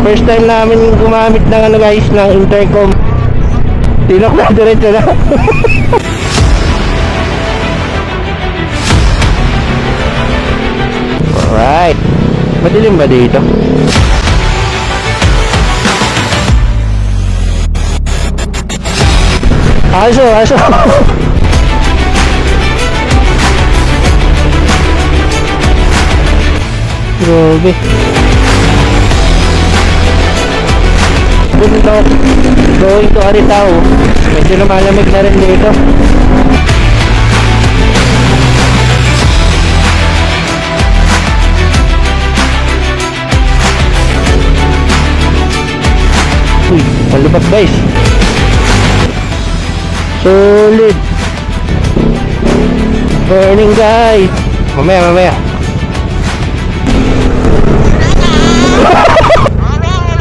First time namin gumamit ng ano guys, ng intercom. Tinok na diretso na. Alright. Madilim ba dito? Aso. Grabe. Bundok. Going to Aritao. Medyo lumalamig na rin dito. Uy, malubak guys. Solid. Burning guys. Mamaya.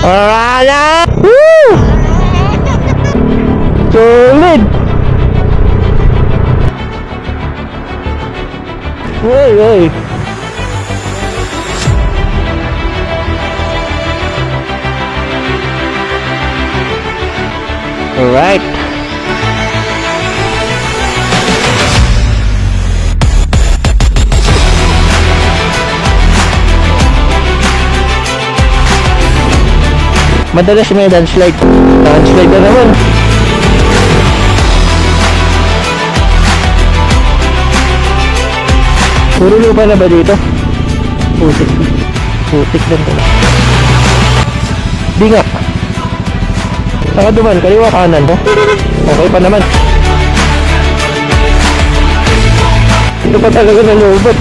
Alright. Woo! Solid. Uy. Alright. Madalas may landslide. Landslide na naman. Puro lupa na ba dito? Putik lang pala. Di nga. Saka duman, kaliwa kanan mo. Okay pa naman. Ito pa talaga nalubot.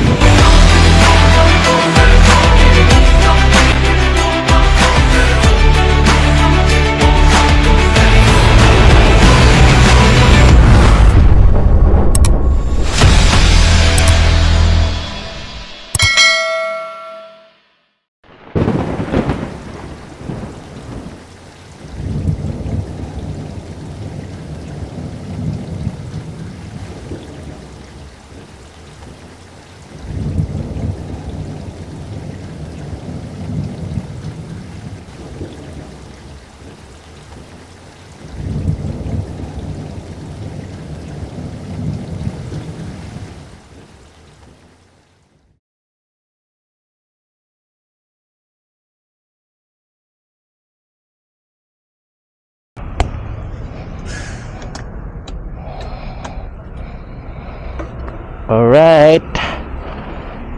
Alright.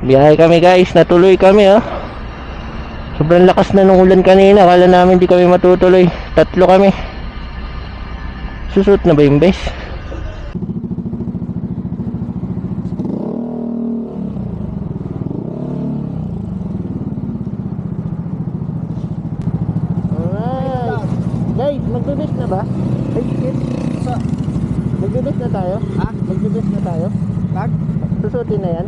Biyahe kami guys, natuloy kami oh. Sobrang lakas na ng ulan kanina, akala namin di kami matutuloy. Tatlo kami. Susut na ba yung base? Alright. Guys, magbe-base na ba? Ay, shit. Magbe-base na tayo? Ha? Magbe-base na tayo? Susutin na yan?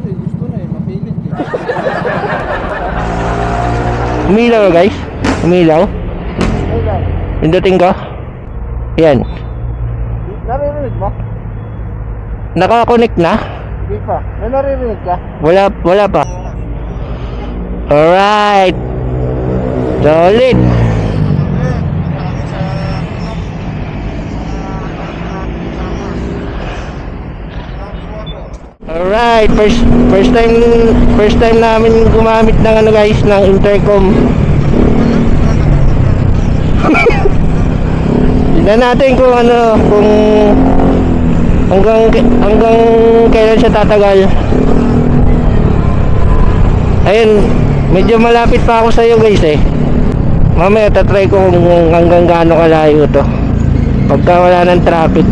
Gusto na mapilit Umilaw guys? Umilaw? Pindutin ko? Yan. Naririnig mo? Naka-connect na? Hindi pa. Naririnig ka? Wala pa. Alright. Solid. Alright, first time namin gumamit ng ano guys, ng intercom. Tignan natin kung hanggang kailan siya tatagal. Ayun, medyo malapit pa ako sa iyo guys eh. Mamaya tatry ko kung hanggang gaano kalayo to. Pagka wala ng traffic.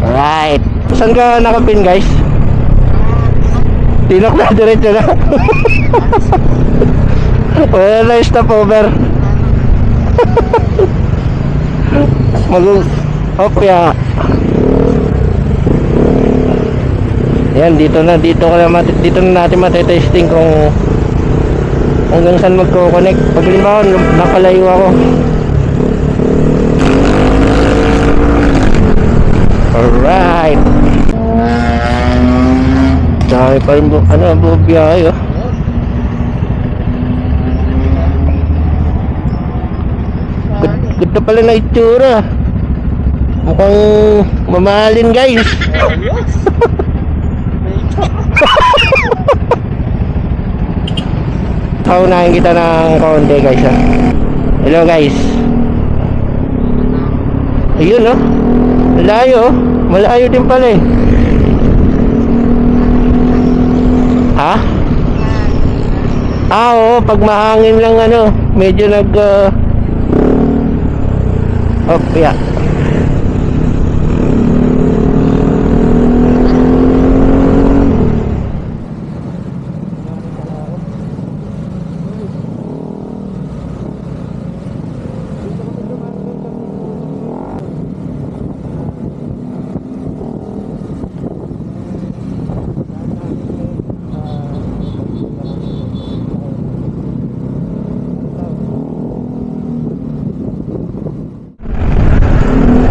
Alright. Saan ka nakapin guys? Tinok na diretso na. Wala na stopover. Opya. Yan, dito na natin matetesting kung hanggang saan magko-connect. Pag limbawa nakalayo ako. Alright. Dahil pa rin buong biyahe oh. Ganito pala na itsura. Mukhang mamahalin guys. Kaunahin kita ng konti guys ha. Hello guys. Ayun oh. Malayo oh. Malayo din pala eh. Ha? Oo, pag mahangin lang ano, medyo nag oh, yeah.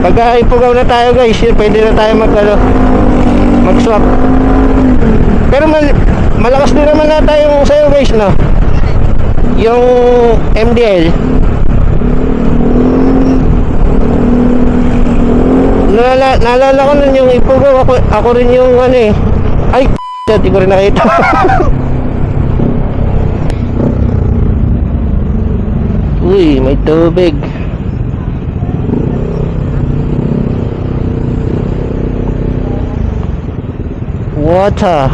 Pagka ipugaw na tayo guys, pwede na tayo mag-swap. Pero malakas din naman na yung sayo guys, no? Yung MDL. Naalala ko nun yung ipugaw, ako rin yung ano eh. Ay, di ko rin nakita. Uy, may tubig. Water.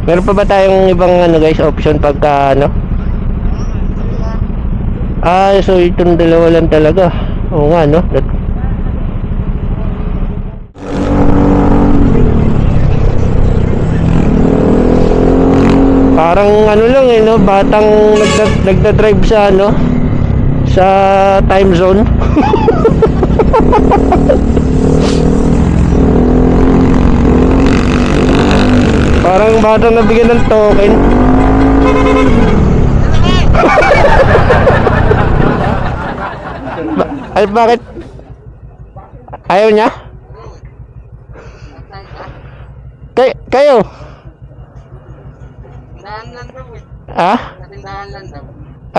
Meron pa ba tayong ibang ano guys option pagka ano? So itong dalawa lang talaga. Oo nga no. Parang ano lang eh no, batang nagda-drive sa ano, sa time zone. Parang batang nabigyan ng token. Ay bakit? Ayaw niya? Kayo?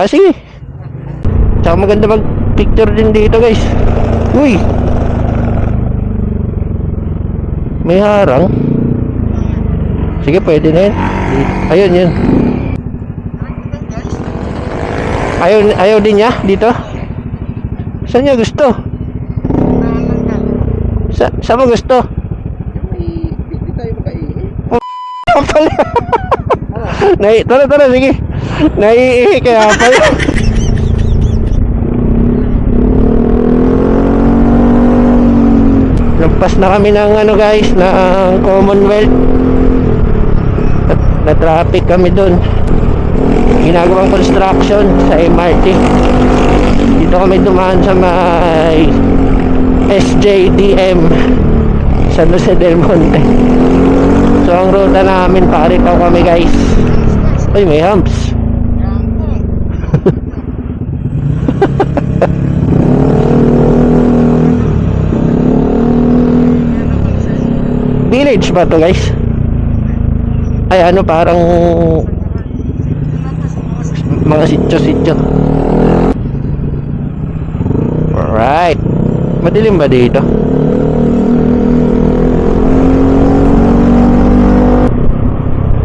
Sige. Tsaka maganda mag-picture din dito guys. Uy, may harang. Sige, pwede na yun. Ayun yun. Ayaw din niya dito. Saan niya gusto? Saan mo gusto? Dito tayo makainin. Pala. Tara, sige. Naiihi kaya pala. Lampas na kami ng ano guys, ng Commonwealth. Na traffic kami dun. Ginagawang construction sa MRT. Dito kami dumaan sa may SJDM, San Jose del Monte. So ang ruta namin, paritaw kami guys. Ay, may humps. Village ba to guys? Ay ano, parang mga sityo-sityo. Alright. Madilim ba dito?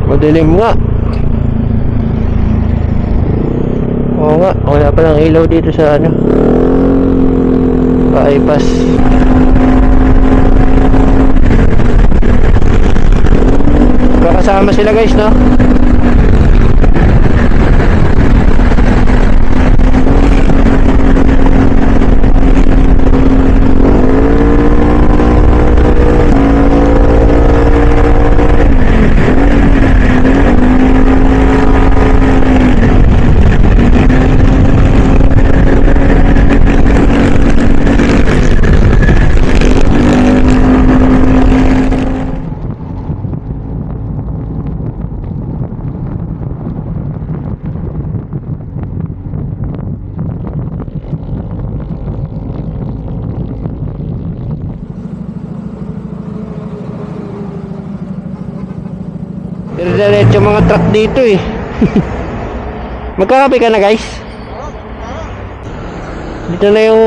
Madilim nga. Oo nga, wala palang ilaw dito sa ano, bypass. Kasama sila guys, no? Pero diretso mga truck dito eh. Magkakape ka na guys? Dito na yung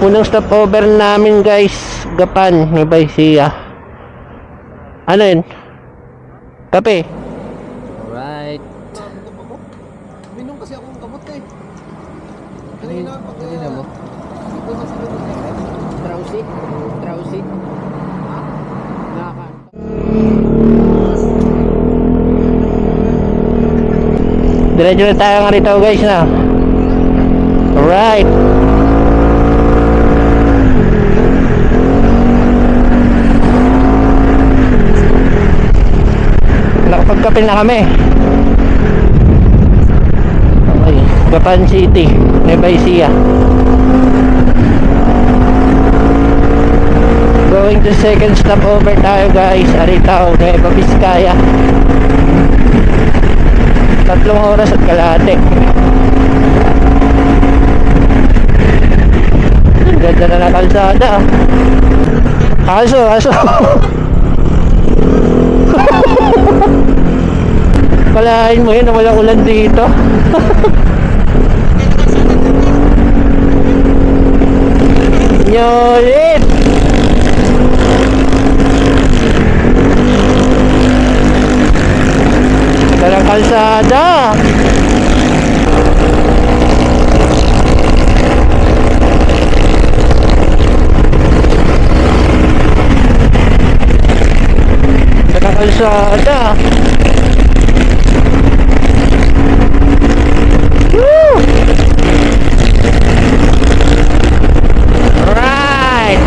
unang stopover namin guys. Gapan, Nueva Ecija. Ano yun? Kape? Alright. Minom kasi akong gamot eh. Kanina mo? Ito sa silong Drowsy? Drowsy? Naka. Diretso na tayo nga rito guys na. Alright. Nakapagkape na kami. Okay, Gapan City, Nueva Ecija. Going to second stopover tayo guys, Aritao, Nueva Vizcaya. 3 oras at kalahati. Ganda na ng kalsada. Aso. Kalahin mo yun na walang ulan dito. Nyolit! Dalang kalsada. Dalang kalsada. Woo! Alright.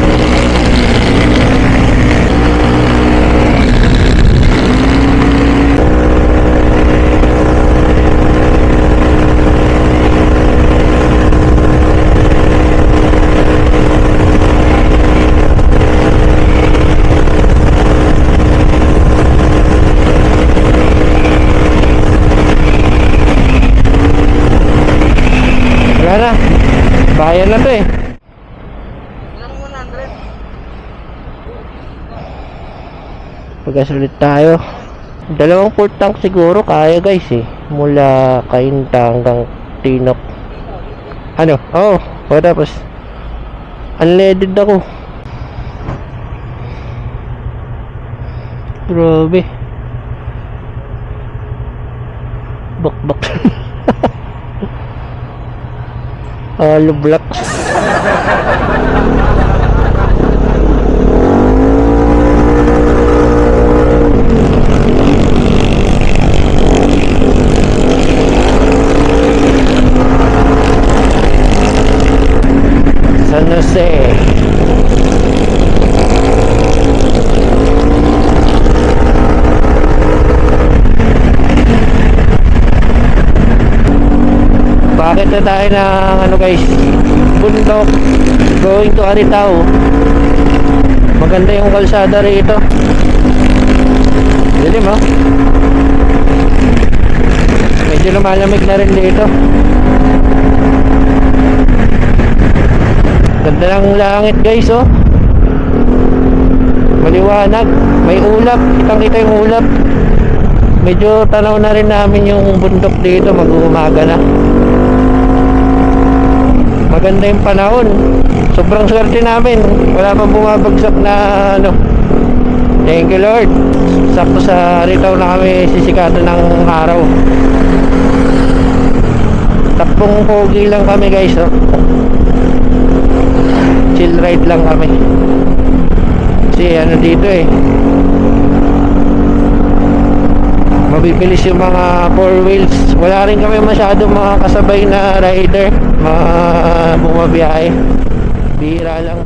Wala na. Bayan na to eh. Pagkasulit tayo. 2 full tank siguro kaya guys eh. Mula Cainta hanggang Tinok. Ano? Oh, tapos unleaded ako. Grabe. Bak. Hollow blocks. San Jose. Bakit na tayo ng ano guys, bundok going to Aritao. Maganda yung kalsada rito. Dilim oh. Medyo lumalamig na rin dito. Ganda ng langit guys oh. Maliwanag. May ulap. Kitang-kita yung ulap. Medyo tanaw na rin namin yung bundok dito. Mag-uumaga na. Maganda yung panahon. Sobrang swerte namin. Wala pang bumabagsak na ano. Thank you Lord. Sakto sa Aritao na kami sisikatan ng araw. Takpong pogi lang kami guys oh. Chill ride lang kami. Kasi ano dito eh, mabibilis yung mga 4 wheels. Wala rin kami masyadong mga kasabay na rider, mga bumabiyahe. Bihira lang.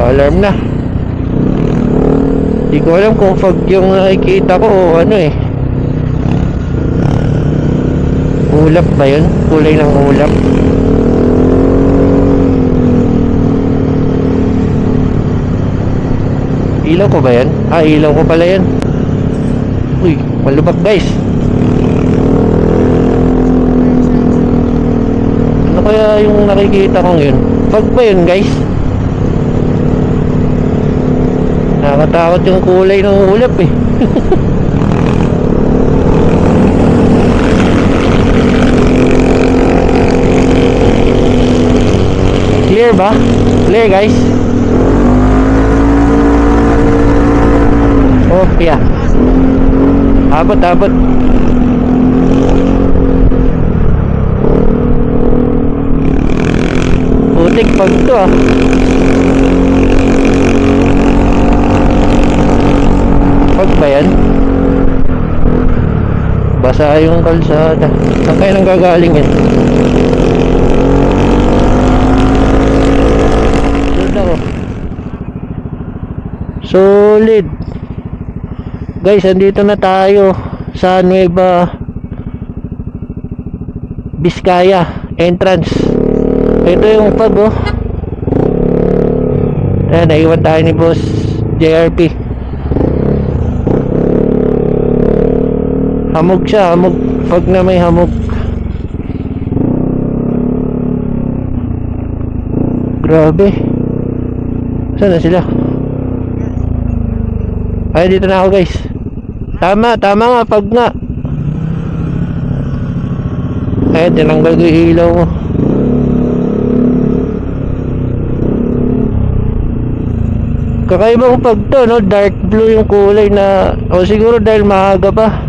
Alarm na. Hindi ko alam kung fog yung nakikita ko o ano eh. Kung Ulap ba yun? Kulay ng ulap. Ilaw ko ba yan? Ah, ilaw ko pala yan. Uy, malubak guys. Ano kaya yung nakikita kong yun? Fog ba yun guys? Nakakatakot yung kulay ng ulap eh. Clear ba? Clear guys? Oh, yeah. Abot. Putik pag ito ah. Pag ba yan? Basa yung kalsada. Saan kayo nang gagaling yan? Sunod ako. Solid. Guys, andito na tayo sa Nueva Vizcaya entrance. Ito yung pub oh. Ayan, naiwan tayo ni Boss JRP. Hamog siya, hamog. Pag na may hamog. Grabe. Saan na sila? Ay, dito na ako guys. Tama nga, pag nga. Ay, tinanggal ko yung ilaw mo. Kakaibang pag to, no? Dark blue yung kulay na, o siguro dahil maaga pa.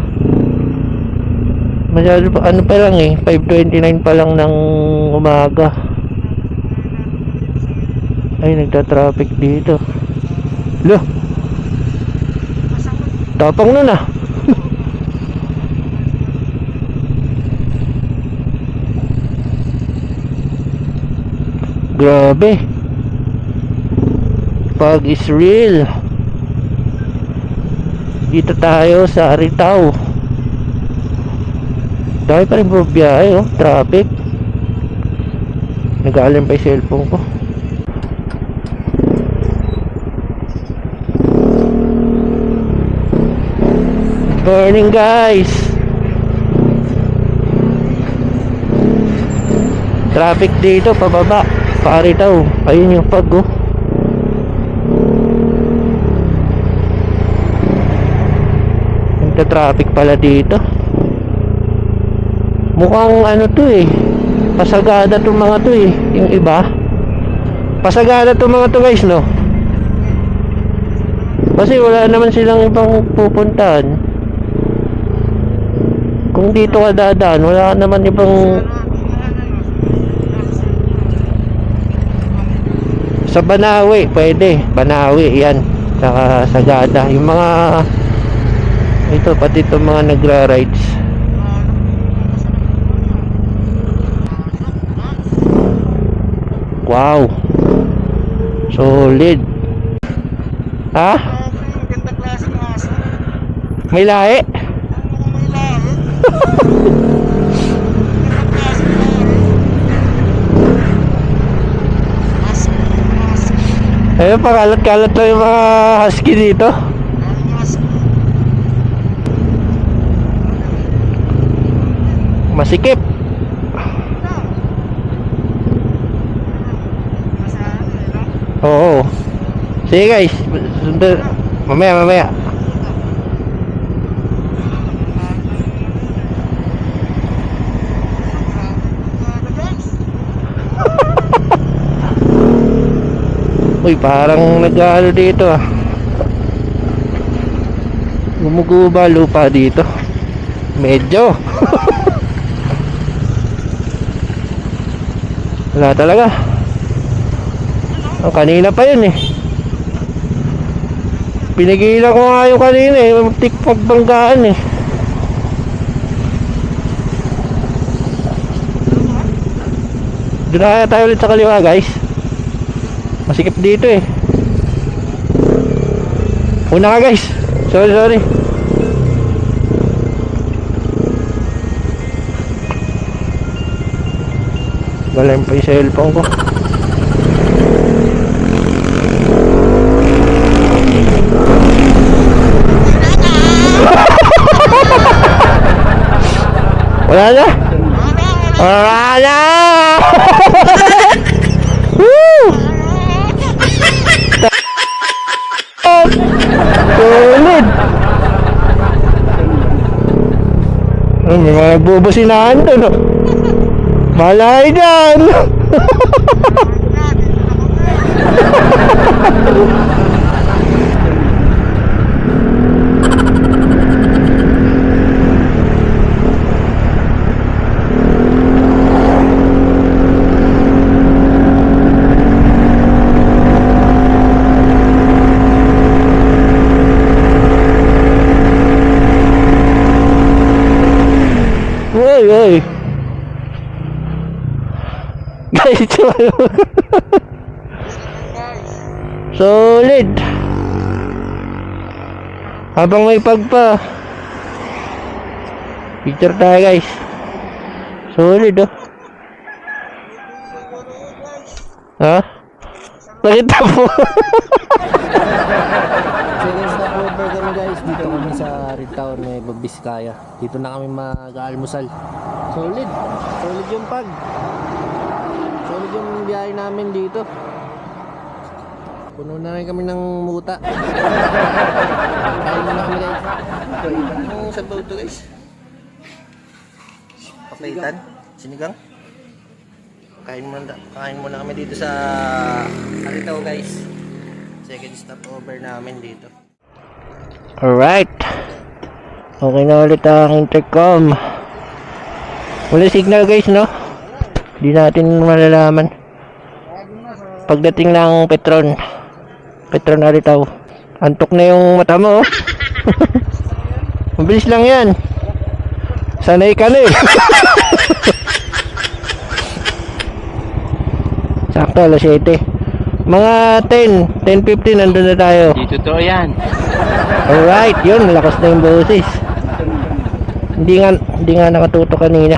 Masyado pa, ano pa lang eh, 5:29 pa lang ng umaga. Ay, nagta-traffic dito. Loh, tapang nun ah. Grabe. Pag is real. Dito tayo sa Aritao. Dahil pa rin biyahe oh, traffic. Nag-aalam pa yung cellphone ko. Morning guys. Traffic dito pababa, Aritao. Ayun yung pag oh. Nagta-traffic pala dito. Mukhang ano to eh, pasagada tong mga to eh. Yung iba pasagada tong mga to guys no. Kasi wala naman silang ibang pupuntahan. Kung dito ka dadaan, wala naman ibang. Sa Banawi, pwede. Banawi, yan. Saka Sagada. Yung mga ito, pati itong mga nagra-rides. Wow. Solid. Ha? May lahi? Ayun, pakalat-kalat lang yung mga husky dito. Masikip. Oo. Sige guys, sundan. Mamaya. Uy, parang nag-ano dito ah. Gumuguba lupa dito. Medyo. Wala talaga. Ang kanina pa yun eh. Pinigilan ko nga yung kanina eh. Muntik pagbanggaan eh. Doon na kaya tayo ulit sa kaliwa guys. Masikip dito eh. Una ka guys. Sorry. Galing pa yung cellphone ko. Wala na? Wala na! Woo! Tulid! May mga nagbubusinahan doon, oh. Malay dyan! Uy, uy. Guys, solid. Habang may pagpa. Picture tayo, guys. Solid, oh. Ha? Nakita mo. Second stopover kami guys. Dito kami sa Red Tower may Biskaya. Dito na kami mag-almusal. Solid. Solid yung pag. Solid yung biyahe namin dito. Puno na rin kami ng muta. Kain muna kami guys. Anong sabaw to guys? Papaitan? Sinigang? Kain muna kami dito sa Aritaw guys. Second stopover namin dito. Alright. Okay na ulit ang intercom. Wala signal guys, no? Di natin malalaman. Pagdating ng Petron Aritaw. Antok na yung mata mo, oh. Mabilis lang yan. Sanay ka na eh. Sakto, alas 7. Mga 10:15 nandun na tayo. Di totoo yan. Alright, yun, lakas na yung boses. Hindi nga nakatuto kanina.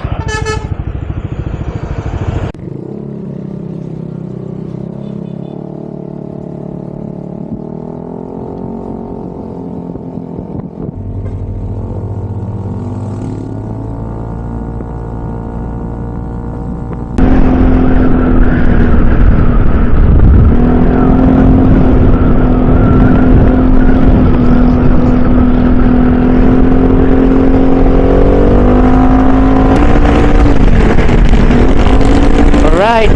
Alright,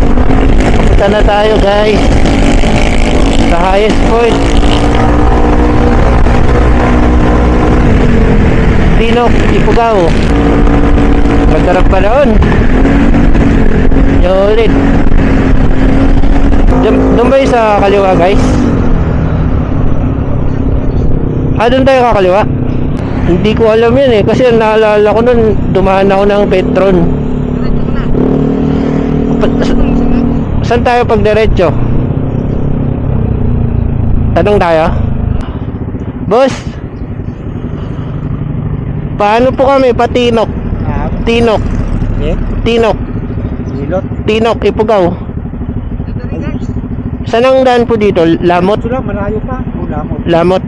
papunta na tayo guys sa highest point, Tinok, Ifugao. Magdarap pa noon. Ulit. Doon ba yung sa kaliwa guys? Doon tayo kakaliwa? Hindi ko alam yun eh, kasi naalala ko nun dumaan ako ng Petron. Saan tayo pag diretso? Tanong tayo. Boss, paano po kami patinok? Tinok. Tinok. Tinok, Ifugao. Saan ang daan po dito? Lamot? Malayo pa. Lamot. Lamot.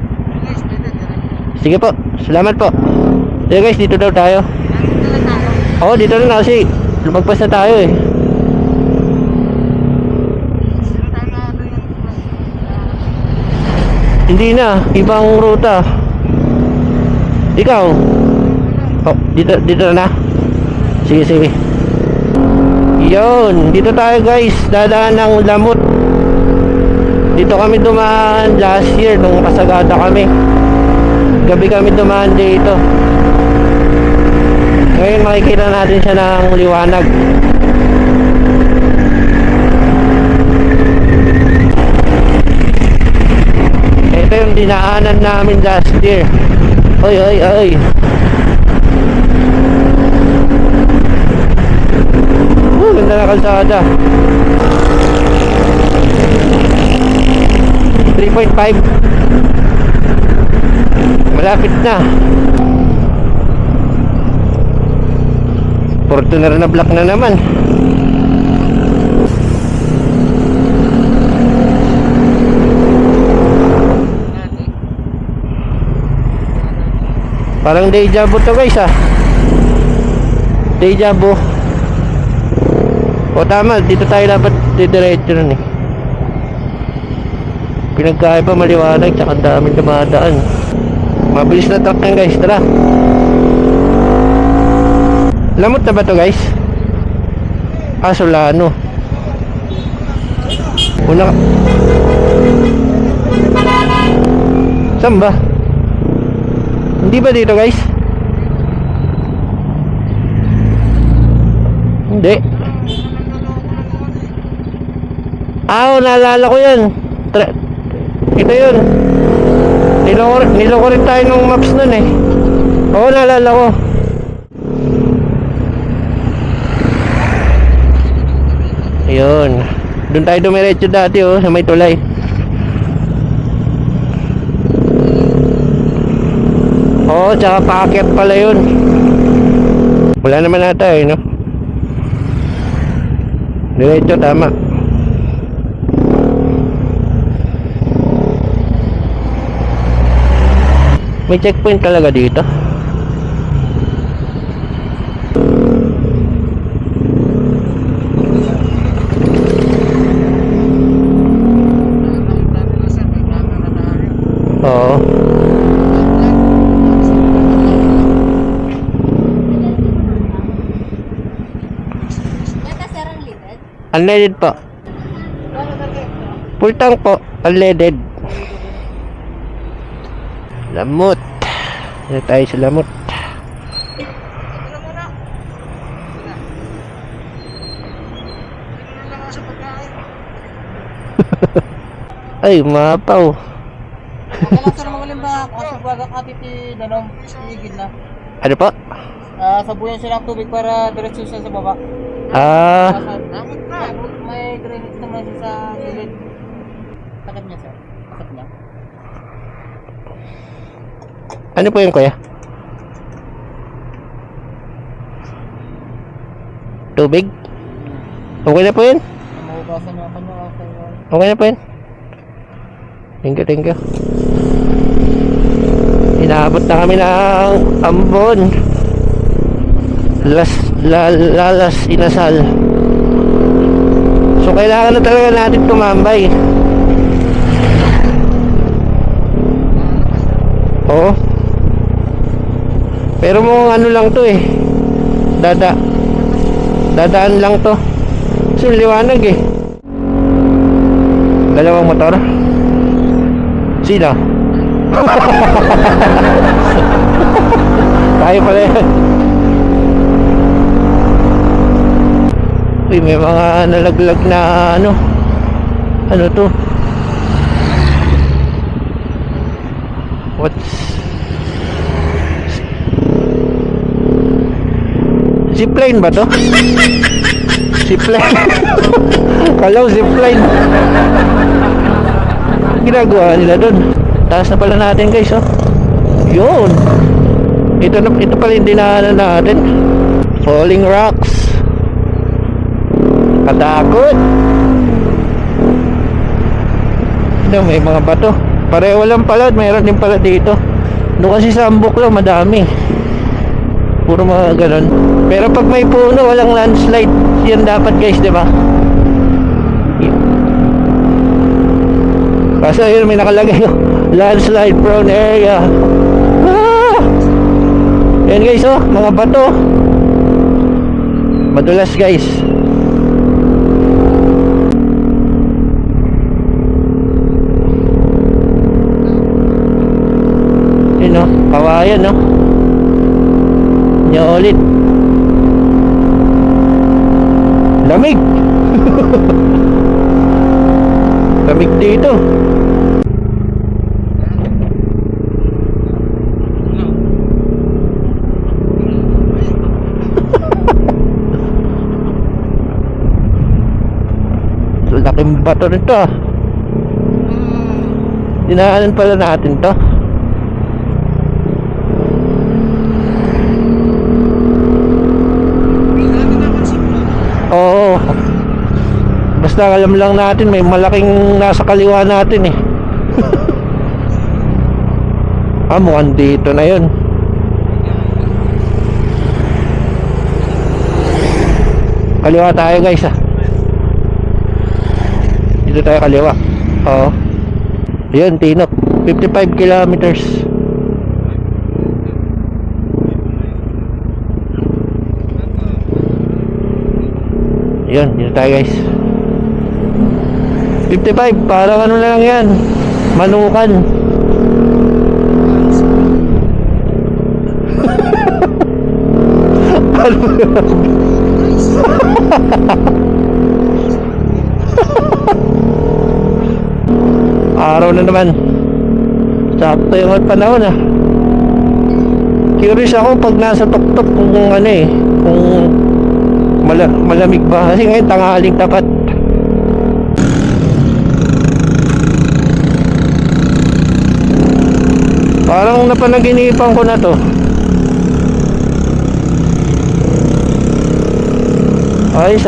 Sige po, salamat po. Sige guys, dito daw tayo. Oo, dito na kasi lumagpas na tayo eh. Hindi na, ibang ruta. Ikaw? Oh, dito na. Sige. Yun, dito tayo guys. Dadaan ng Lamot. Dito kami dumaan last year nung Pasagada kami. Gabi kami dumaan dito. Ngayon makikita natin siya ng liwanag. Ito yung dinaanan namin last year. Oy. Ganda na kalsada. 3.5. Malapit na. Fortuner na black na naman. Parang deja vu to guys ah. Deja vu. O tama, dito tayo dapat didiretso nun eh. Pinagkaiba maliwanag, tsaka ang daming dumadaan. Mabilis na truck yan guys, tara. Lamot na ba to guys? Solano. Una. Saan ba? Hindi ba dito guys? Hindi. Naalala ko yan. Ito yun. Niloko rin tayo ng maps nun eh. Oo, naalala ko. Ayun. Doon tayo dumiretso dati oh, sa may tulay. Oo, tsaka paakyat pala yun. Wala naman nata eh, no? Diretso, tama. May checkpoint talaga dito. Oo. Unleaded po. Full tank po, unleaded. Lamot. Dito tayo sa lamot. Ay, mapaw. Kailan sa mga limba, kasi baga kapit danong igid na. Ano po? Sabuyan siya ng tubig para diretso siya sa baba. May drainage naman siya sa gilid. Takat niya sir. Takat niya. Ano po yun kuya? Tubig? Okay na po yun? Mahugasan niya kanya. Okay na po yun? Thank you, thank you. Inaabot na kami ng Ambon. Lalas Inasal. So kailangan na talaga natin tumambay. Oo. Pero mo ano lang to eh. Dadaan lang to. So liwanag eh. Dalawang motor. Sino? Tayo pala yan. Uy, may mga nalaglag na ano to? What's zipline ba to? Zipline. Kalaw zipline. Ginagawa nila doon. Taas na pala natin guys oh. Yun. Ito pala yung dinaanan natin. Falling rocks. Katakot. Ito may mga bato. Pareho lang pala. Mayroon din pala dito. Doon kasi sa Ambuklo madami. Puro mga ganon. Pero pag may puno walang landslide. Yan dapat guys, di ba? Kasi yun may nakalagay yung landslide prone area. Yan guys oh, mga bato. Madulas guys. Yun oh, kawayan oh. Yan ulit. Lamig. Lamig dito. Laking bato nito ah. Dinaanan pala natin to. Oo. Basta alam lang natin may malaking nasa kaliwa natin eh. Mukhang dito na yun. Kaliwa tayo guys Dito tayo kaliwa. Oo. Yun, Tinop. 55 kilometers. Yun, dito tayo guys. 55, parang ano na lang yan. Manukan. Araw na naman. Sakto yung panahon Curious ako pag nasa tuktok kung ano kung malamig ba. Kasi ngayon tanghaling tapat. Parang napanaginipan ko na to. Ayos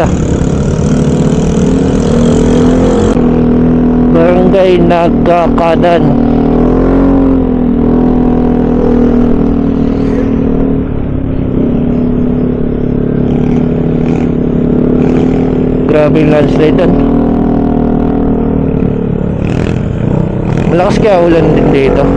Barangay Nagkakadan. Grabe yung landslide doon. Malakas kaya ulan din dito.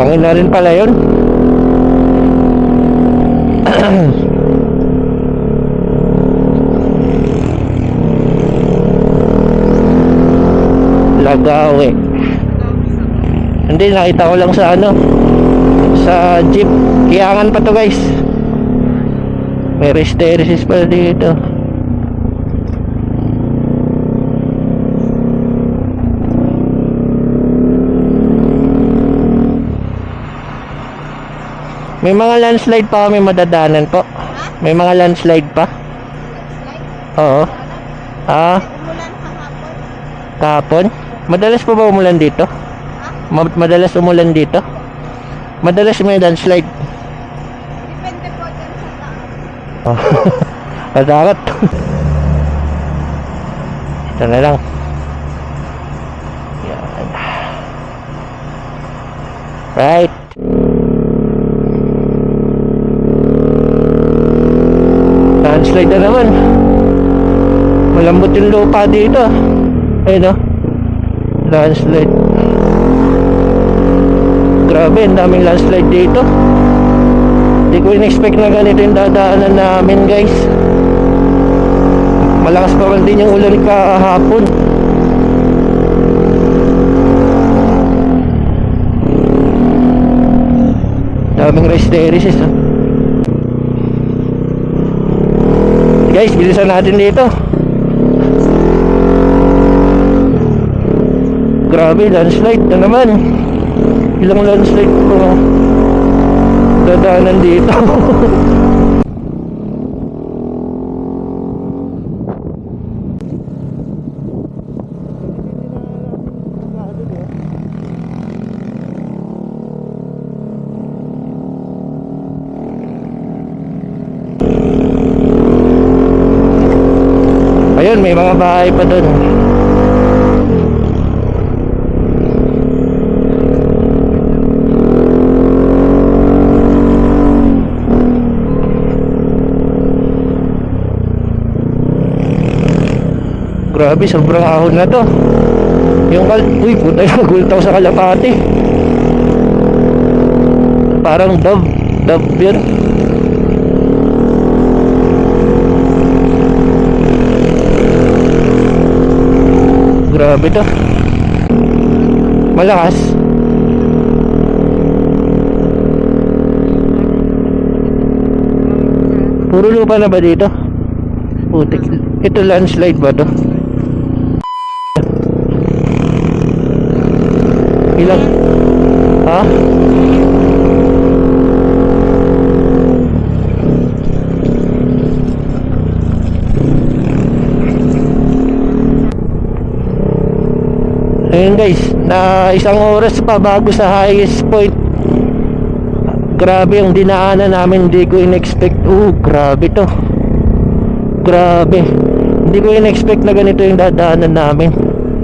Bangin na rin pala yun. Lagawe. Hindi, nakita ko lang sa sa jeep. Kiyangan pa to guys. May rest pala dito. May mga landslide pa kami madadaanan po. May mga landslide pa. Oo. Umulan Kahapon? Madalas pa ba umulan dito? Madalas umulan dito? Madalas may landslide. Depende po dyan sa taon. Oh. Madarat. Ito na lang. Yan. Right. Landslide na naman. Malambot yung lupa dito. Ayun landslide. Grabe, ang daming landslide dito. Hindi ko in-expect na ganito yung dadaanan namin guys. Malakas pa man din yung ulan kahapon. Daming rest terraces Guys, bilisan natin dito. Grabe, landslide na naman. Ilang landslide po dadaanan dito. Ayun, may mga bahay pa doon. Grabe, sobrang ahon na to. Uy, puta yung gultaw sa kalapati. Parang dove yun. Grabe to. Malakas. Puro lupa na ba dito? Putik. Ito landslide ba to? Ilang? Ha? Ayun guys, na isang oras pa bago sa highest point. Grabe yung dinaanan namin, hindi ko in-expect. Grabe to. Grabe. Hindi ko in-expect na ganito yung dadaanan namin.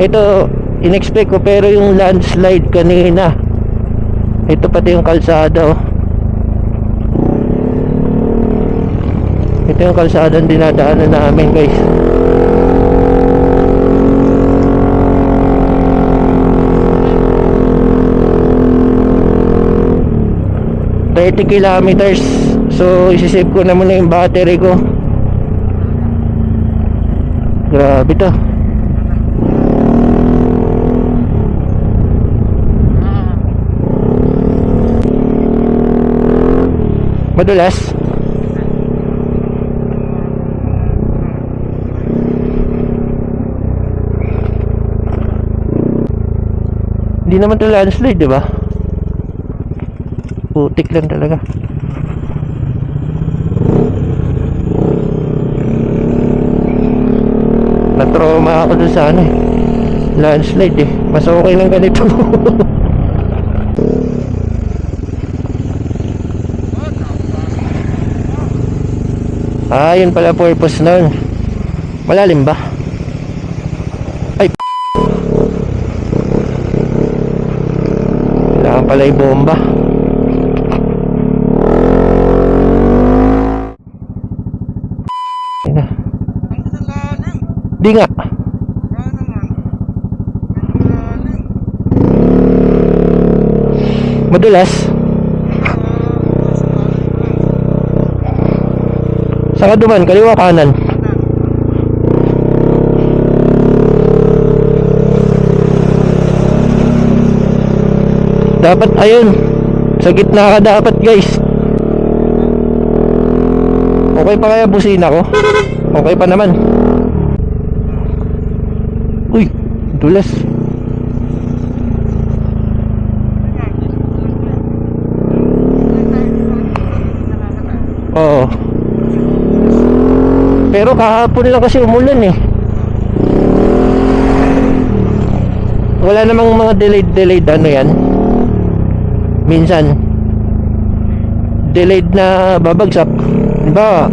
Ito, in-expect ko, pero yung landslide kanina. Ito pati yung kalsada, oh. Ito yung kalsada yung dinadaanan namin, guys. ...30 kilometers. So, isisave ko na muna yung battery ko. Grabe to. Madulas. Hindi naman to landslide, di ba? Putik lang talaga. Na-trauma ako dun sa ano eh, landslide eh. Mas okay lang ganito. Yun pala purpose nun. Malalim ba? Ay, kailangan pala i-bomba. Di nga. Madulas. Saan ka duman? Kaliwa kanan? Dapat ayun. Sa gitna ka dapat, guys. Okay pa kaya busina ko? Okay pa naman. Uy, dulas. Oo. Pero kahapon lang kasi umulan eh. Wala namang mga delayed ano yan. Minsan delayed na babagsak, diba?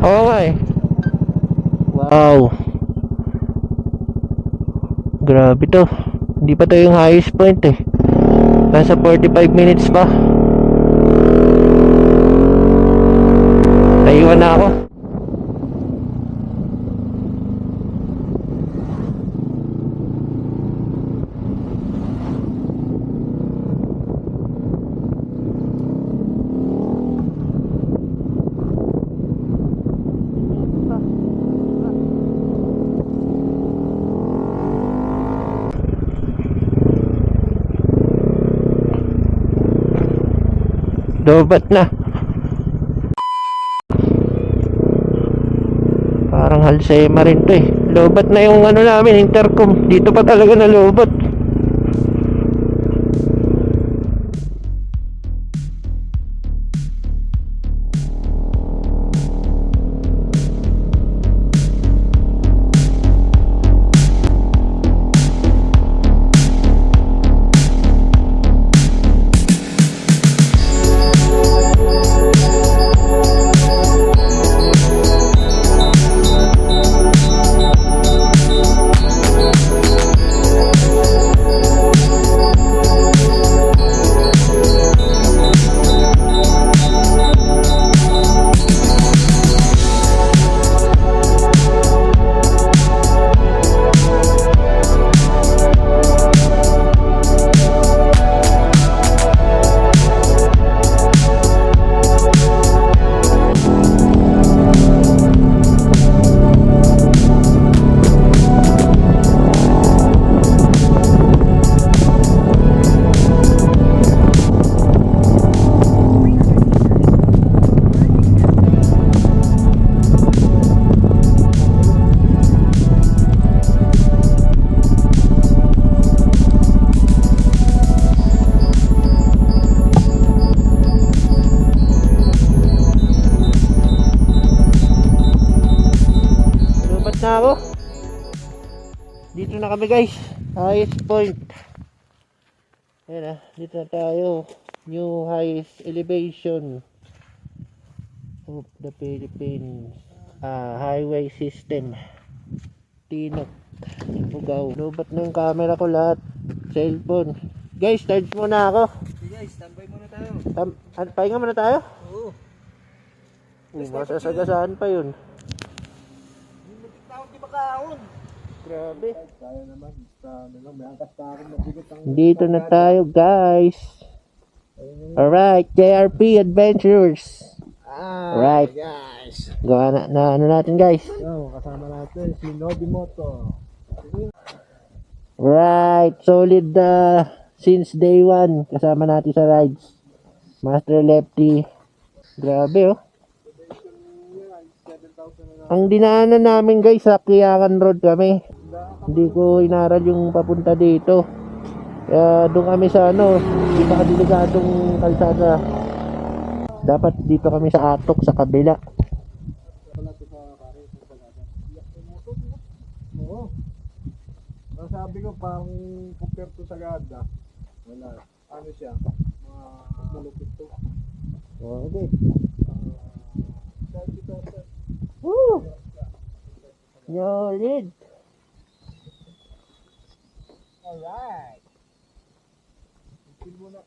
Oo nga eh. Wow. Grabe to. Hindi pa to yung highest point eh. Nasa 45 minutes pa. Naiwan na ako. Dobat na. Parang Halsema rin to eh. Lobat na yung ano namin, intercom. Dito pa talaga na lobat. kami guys. Highest point. Ayan dito na tayo. New highest elevation of the Philippines. Highway system. Tinok. Bugaw. Lubat na yung camera ko lahat. Cellphone. Guys, charge muna ako. Okay guys, standby muna tayo. Pahinga muna tayo? Oo. Masasagasaan pa yun. Tawag di makaon. Grabe. Kaya naman, may angkas pa akong mabigat ang... Dito na tayo guys. Alright, JRP Adventures. Right. Guys. Gawa na ano natin guys. So, kasama natin si Nobimoto. Right, solid since day one. Kasama natin sa rides. Master Lefty. Grabe oh. Ang dinaanan namin guys sa Quiacan Road kami. Hindi ko inaral yung papunta dito. Kaya doon kami sa di pa kadelikadong kalsada. Dapat dito kami sa Atok sa kabila. Oo. Sabi ko pang compare to sa Gada. Wala. Ano siya? Mga malupit to. Okay. 30,000. Woo! Solid. Alright. Feel mo na.